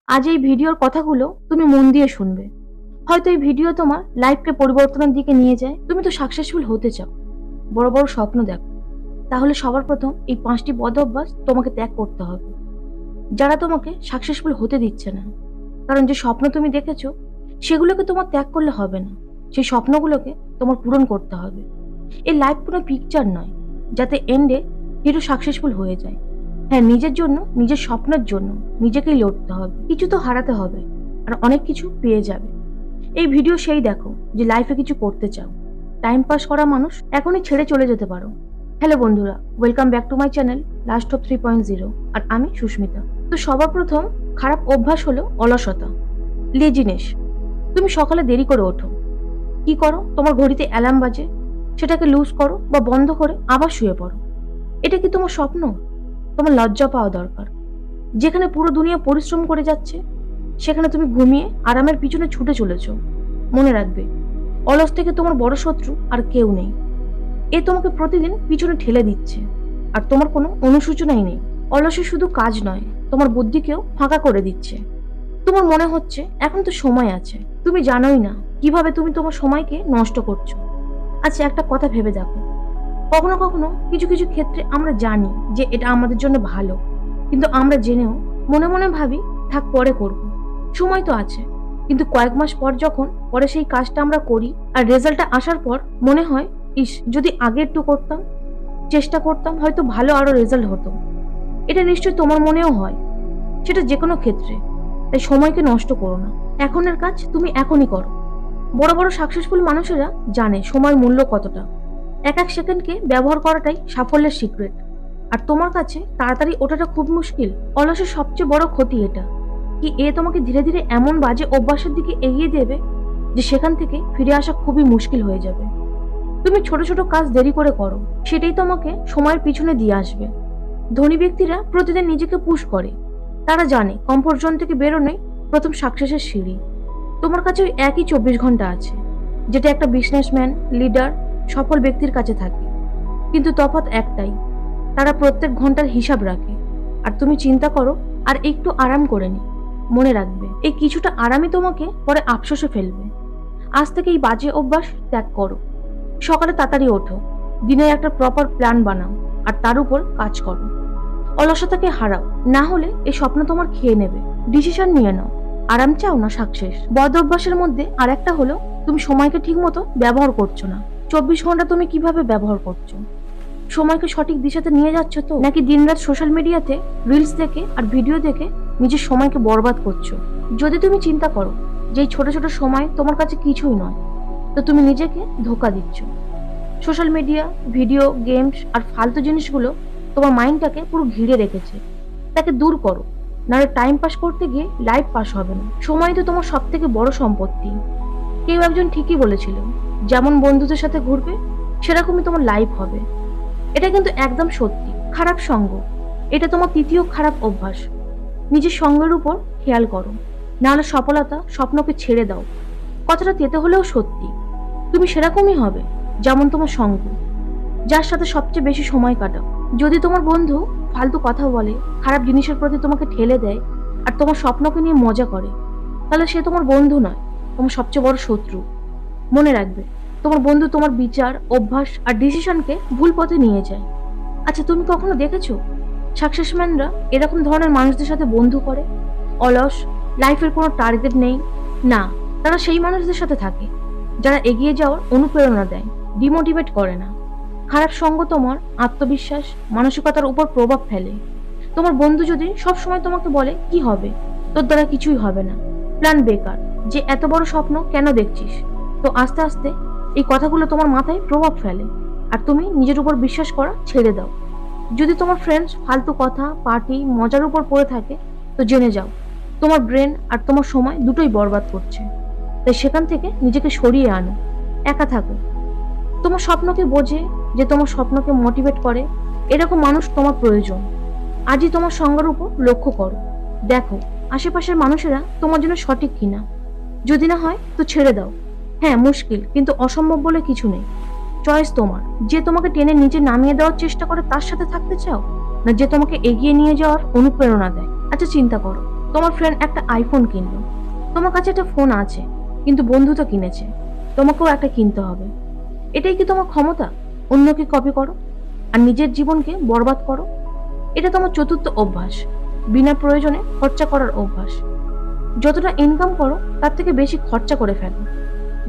আজ এই ভিডিওর কথাগুলো তুমি মন দিয়ে শুনবে। হয়তো এই ভিডিও তোমার লাইফকে পরিবর্তনের দিকে নিয়ে যায়। তুমি তো সাকসেসফুল হতে চাও, বড় বড় স্বপ্ন দেখো। তাহলে সবার প্রথম এই 5টি বদ অভ্যাস তোমাকে ত্যাগ করতে হবে, যারা তোমাকে সাকসেসফুল হতে দিচ্ছে না। কারণ যে স্বপ্ন তুমি দেখেছো সেগুলোকে তোমার ত্যাগ করলে হবে না, সেই স্বপ্নগুলোকে তোমার পূরণ করতে হবে। এই লাইফ কোনো পিকচার নয় যাতে এন্ডে হিরো সাকসেসফুল হয়ে যায়। হ্যাঁ, নিজের জন্য, নিজের স্বপ্নের জন্য নিজেকেই লড়তে হবে। কিছু তো হারাতে হবে, আর অনেক কিছু পেয়ে যাবে। এই ভিডিও সেই দেখো যে লাইফে কিছু করতে চাও। টাইম পাস করা মানুষ এখনই ছেড়ে চলে যেতে পারো। হ্যালো বন্ধুরা, welcome back to my channel last of 3.0। আর আমি সুস্মিতা। তো সবার প্রথম খারাপ অভ্যাস হলো অলসতা, লেজিনেস। তুমি সকালে দেরি করে ওঠো। কি করো? তোমার ঘড়িতে অ্যালার্ম বাজে, সেটাকে লুজ করো বা বন্ধ করে আবার শুয়ে পড়ো। এটা কি তোমার স্বপ্ন? তোমার লজ্জা পাওয়া দরকার। যেখানে পুরো দুনিয়া পরিশ্রম করে যাচ্ছে, সেখানে তুমি ঘুমিয়ে আরামের পিছনে ছুটে চলেছ। মনে রাখবে, অলস থেকে তোমার বড় শত্রু আর কেউ নেই। এ তোমাকে প্রতিদিন পিছনে ঠেলে দিচ্ছে, আর তোমার কোনো অনুশোচনাই নেই। অলসে শুধু কাজ নয়, তোমার বুদ্ধিকেও ফাঁকা করে দিচ্ছে। তোমার মনে হচ্ছে এখন তো সময় আছে, তুমি জানোই না কিভাবে তুমি তোমার সময়কে নষ্ট করছো। আচ্ছা, একটা কথা ভেবে দেখো, কখনো কখনো কিছু কিছু ক্ষেত্রে আমরা জানি যে এটা আমাদের জন্য ভালো, কিন্তু আমরা জেনেও মনে মনে ভাবি থাক, পরে করব, সময় তো আছে। কিন্তু কয়েক মাস পর যখন পরে সেই কাজটা আমরা করি আর রেজাল্টটা আসার পর মনে হয়, ইস, যদি আগে একটু করতাম, চেষ্টা করতাম, হয়তো ভালো আরো রেজাল্ট হতো। এটা নিশ্চয়ই তোমার মনেও হয়, সেটা যে কোনো ক্ষেত্রে। তাই সময়কে নষ্ট করো না, এখনের কাজ তুমি এখনই করো। বড় বড় সাকসেসফুল মানুষেরা জানে সময়ের মূল্য কতটা। এক এক সেকেন্ডকে ব্যবহার করাটাই সাফল্যের সিক্রেট। আর তোমার কাছে তাড়াতাড়ি ওঠাটা খুব মুশকিল। অলসের সবচেয়ে বড় ক্ষতি এটা কি, এ তোমাকে ধীরে ধীরে এমন বাজে অভ্যাসের দিকে এগিয়ে দেবে যে সেখান থেকে ফিরে আসা খুবই মুশকিল হয়ে যাবে। তুমি ছোট ছোট কাজ দেরি করে করো, সেটাই তোমাকে সময়ের পিছনে দিয়ে আসবে। ধনী ব্যক্তিরা প্রতিদিন নিজেকে পুশ করে। তারা জানে কমফোর্ট জোন থেকে বেরোনোই প্রথম সাকসেসের সিঁড়ি। তোমার কাছে ওই একই 24 ঘন্টা আছে, যেটা একটা বিজনেসম্যান, লিডার, সফল ব্যক্তির কাছে থাকে। কিন্তু তফাৎ একটাই, তারা প্রত্যেক ঘন্টার হিসাব রাখে, আর তুমি চিন্তা করো আর একটু আরাম করে নি। মনে রাখবে, এই কিছুটা আরামই তোমাকে পরে আফসোসে ফেলবে। আজ থেকে এই বাজে অভ্যাস ত্যাগ করো। সকালে তাড়াতাড়ি ওঠো, দিনের একটা প্রপার প্ল্যান বানাও, আর তার উপর কাজ করো। অলসতাকে হারাও, না হলে এই স্বপ্ন তোমার খেয়ে নেবে। ডিসিশন নিয়ে নাও, আরাম চাও না সাকসেস। বদ অভ্যাসের মধ্যে আর একটা হলো তুমি সময়কে ঠিক মতো ব্যবহার করছো না। 24 ঘন্টা তুমি কিভাবে ব্যবহার করছো? সময়কে সঠিক দিশাতে নিয়ে যাচ্ছ তো, নাকি দিনরাত সোশ্যাল মিডিয়াতে রিলস দেখে আর ভিডিও দেখে নিজের সময়কে বরবাদ করছো? যদি তুমি চিন্তা করো যে এই ছোট ছোট সময় তোমার কাছে কিছুই নয়, তো তুমি নিজেকে ধোঁকা দিচ্ছ। সোশ্যাল মিডিয়া, ভিডিও গেমস আর ফালতু জিনিসগুলো তোমার মাইন্ডটাকে পুরো ঘিরে রেখেছে। তাকে দূর করো, নাহলে টাইম পাস করতে গিয়ে লাইফ পাস হবে না। সময় তো তোমার সব থেকে বড় সম্পত্তি। কেউ একজন ঠিকই বলেছিল, যেমন বন্ধুদের সাথে ঘুরবে সেরকমই তোমার লাইফ হবে। এটা কিন্তু একদম সত্যি। খারাপ সঙ্গ, এটা তোমার তৃতীয় খারাপ অভ্যাস। নিজের সঙ্গের উপর খেয়াল করো, নাহলে সফলতা স্বপ্নকে ছেড়ে দাও। কথাটা তেতে হলেও সত্যি। তুমি সেরকমই হবে যেমন তোমার সঙ্গ, যার সাথে সবচেয়ে বেশি সময় কাটাও। যদি তোমার বন্ধু ফালতু কথা বলে, খারাপ জিনিসের প্রতি তোমাকে ঠেলে দেয়, আর তোমার স্বপ্নকে নিয়ে মজা করে, তাহলে সে তোমার বন্ধু নয়, তোমার সবচেয়ে বড় শত্রু। মনে রাখবে, তোমার বন্ধু তোমার বিচার, অভ্যাস আর ডিসিশনকে ভুল পথে নিয়ে যায়। আচ্ছা, তুমি কখনো দেখেছো সাকসেসম্যানরা এরকম ধরনের মানুষদের সাথে বন্ধু করে? অলস, লাইফের কোনো টার্গেট নেই না, তারা সেই মানুষদের সাথে থাকে যারা এগিয়ে যাওয়ার অনুপ্রেরণা দেয়, ডিমোটিভেট করে না। খারাপ সঙ্গ তোমার আত্মবিশ্বাস, মানসিকতার উপর প্রভাব ফেলে। তোমার বন্ধু যদি সব সময় তোমাকে বলে কি হবে, তোর দ্বারা কিছুই হবে না, প্ল্যান বেকার, যে এত বড় স্বপ্ন কেন দেখছিস, তো আস্তে আস্তে এই কথাগুলো তোমার মাথায় প্রভাব ফেলে, আর তুমি নিজের উপর বিশ্বাস করা ছেড়ে দাও। যদি তোমার ফ্রেন্ডস ফালতু কথা, পার্টি, মজার উপর পড়ে থাকে, তো জেনে যাও তোমার ব্রেন আর তোমার সময় দুটোই বরবাদ করছে। তাই সেখান থেকে নিজেকে সরিয়ে আনো, একা থাকো। তোমার স্বপ্নকে বোঝে, যে তোমার স্বপ্নকে মোটিভেট করে, এরকম মানুষ তোমার প্রয়োজন। আজই তোমার সঙ্গের উপর লক্ষ্য করো, দেখো আশেপাশের মানুষেরা তোমার জন্য সঠিক কিনা। যদি না হয় তো ছেড়ে দাও। হ্যাঁ, মুশকিল, কিন্তু অসম্ভব বলে কিছু নেই। চয়েস তোমার। যে তোমাকে টেনে নিচে নামিয়ে দেওয়ার চেষ্টা করে তার সাথে থাকতে চাও, না যে তোমাকে এগিয়ে নিয়ে যাওয়ার অনুপ্রেরণা দেয়? আচ্ছা চিন্তা করো, তোমার ফ্রেন্ড একটা আইফোন কিনলো, তোমার কাছে একটা ফোন আছে কিন্তু বন্ধু তো কিনেছে, তোমাকেও একটা কিনতে হবে। এটাই কি তোমার ক্ষমতা? অন্যকে কপি করো আর নিজের জীবনকে বরবাদ করো। এটা তোমার চতুর্থ অভ্যাস, বিনা প্রয়োজনে খরচা করার অভ্যাস। যতটা ইনকাম করো তার থেকে বেশি খরচা করে ফেলো।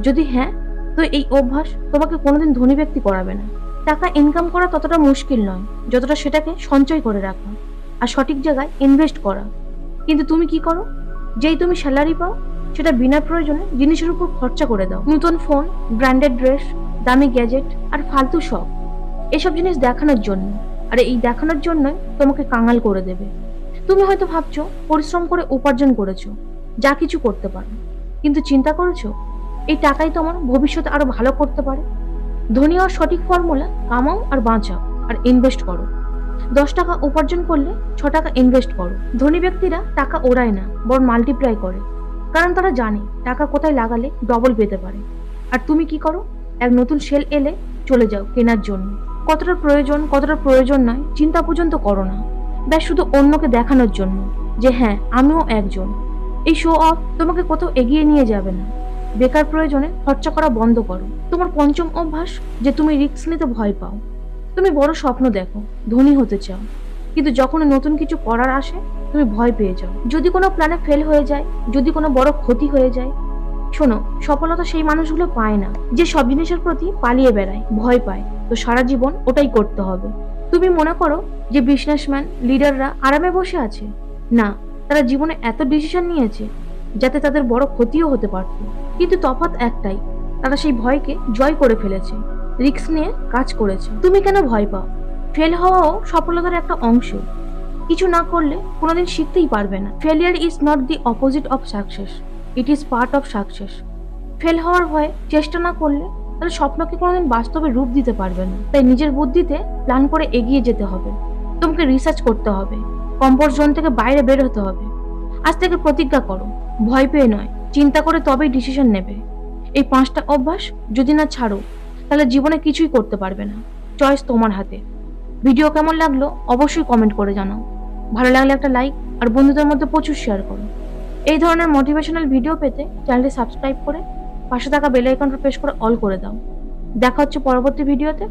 যদি হ্যাঁ, তো এই অভ্যাস তোমাকে কোনোদিন ধনী ব্যক্তি করাবে না। টাকা ইনকাম করা ততটা মুশকিল নয় যতটা সেটাকে সঞ্চয় করে রাখা আর সঠিক জায়গায় ইনভেস্ট করা। কিন্তু তুমি কি করো? যেই তুমি স্যালারি পাও সেটা বিনা প্রয়োজনে জিনিসের উপর খরচা করে দাও। নতুন ফোন, ব্র্যান্ডেড ড্রেস, দামি গ্যাজেট আর ফালতু শখ, এসব জিনিস দেখানোর জন্য। আর এই দেখানোর জন্যই তোমাকে কাঙাল করে দেবে। তুমি হয়তো ভাবছো পরিশ্রম করে উপার্জন করেছো, যা কিছু করতে পারো, কিন্তু চিন্তা করেছো এই টাকাই তোমার ভবিষ্যতে আরো ভালো করতে পারে? ধনী হওয়ার সঠিক ফর্মুলা কামাও আর বাঁচাও আর ইনভেস্ট করো। 10 টাকা উপার্জন করলে 6 টাকা ইনভেস্ট করো। ধনী ব্যক্তিরা টাকা ওড়ায় না, বরং মাল্টিপ্লাই করে, কারণ তারা জানে টাকা কোথায় লাগালে ডবল পেতে পারে। আর তুমি কি করো? এক নতুন সেল এলে চলে যাও কেনার জন্য। কতটা প্রয়োজন কতটা প্রয়োজন নয় চিন্তা পর্যন্ত করো না, ব্যাস শুধু অন্যকে দেখানোর জন্য যে হ্যাঁ আমিও একজন। এই শো অফ তোমাকে কোথাও এগিয়ে নিয়ে যাবে না। বেকার প্রয়োজনে খরচা করা বন্ধ করো। তোমার পঞ্চম অভ্যাস যে তুমি রিস্ক নিতে ভয় পাও। তুমি বড় স্বপ্ন দেখো, ধনী হতে চাও, কিন্তু যখন নতুন কিছু করার আসে তুমি ভয় পেয়ে যাও। যদি কোনো প্ল্যানে ফেল হয়ে যায়, যদি কোনো বড় ক্ষতি হয়ে যায়। শোনো, সফলতা সেই মানুষগুলো পায় না যে সব জিনিসের প্রতি পালিয়ে বেড়ায়, ভয় পায়। তো সারা জীবন ওটাই করতে হবে। তুমি মনে করো যে বিজনেসম্যান, লিডাররা আরামে বসে আছে? না, তারা জীবনে এত ডিসিশন নিয়েছে যাতে তাদের বড় ক্ষতিও হতে পারত। কিন্তু তফাৎ একটাই, তারা সেই ভয়কে জয় করে ফেলেছে, রিস্ক নিয়ে কাজ করেছে। তুমি কেন ভয় পাও? ফেল হওয়াও সফলতার একটা অংশ। কিছু না করলে কোনোদিন শিখতেই পারবে না। Failure is not the opposite of success, it is part of success. Fail হওয়ার ভয়ে চেষ্টা না করলে তাহলে স্বপ্নকে কোনোদিন বাস্তবে রূপ দিতে পারবে না। তাই নিজের বুদ্ধিতে প্ল্যান করে এগিয়ে যেতে হবে। তোমাকে রিসার্চ করতে হবে, কমফোর্ট জোন থেকে বাইরে বের হতে হবে। আজ থেকে প্রতিজ্ঞা করো, ভয় পেয়ে নয়, চিন্তা করে তবেই ডিসিশন নেবে। এই 5টা অভ্যাস যদি না ছাড়ো তাহলে জীবনে কিছুই করতে পারবে না। চয়েস তোমার হাতে। ভিডিও কেমন লাগলো অবশ্যই কমেন্ট করে জানাও। ভালো লাগলে একটা লাইক আর বন্ধুদের মধ্যে প্রচুর শেয়ার করো। এই ধরনের মোটিভেশনাল ভিডিও পেতে চ্যানেলটি সাবস্ক্রাইব করে পাশে থাকা বেল আইকনটা প্রেস করে অল করে দাও। দেখা হচ্ছে পরবর্তী ভিডিওতে।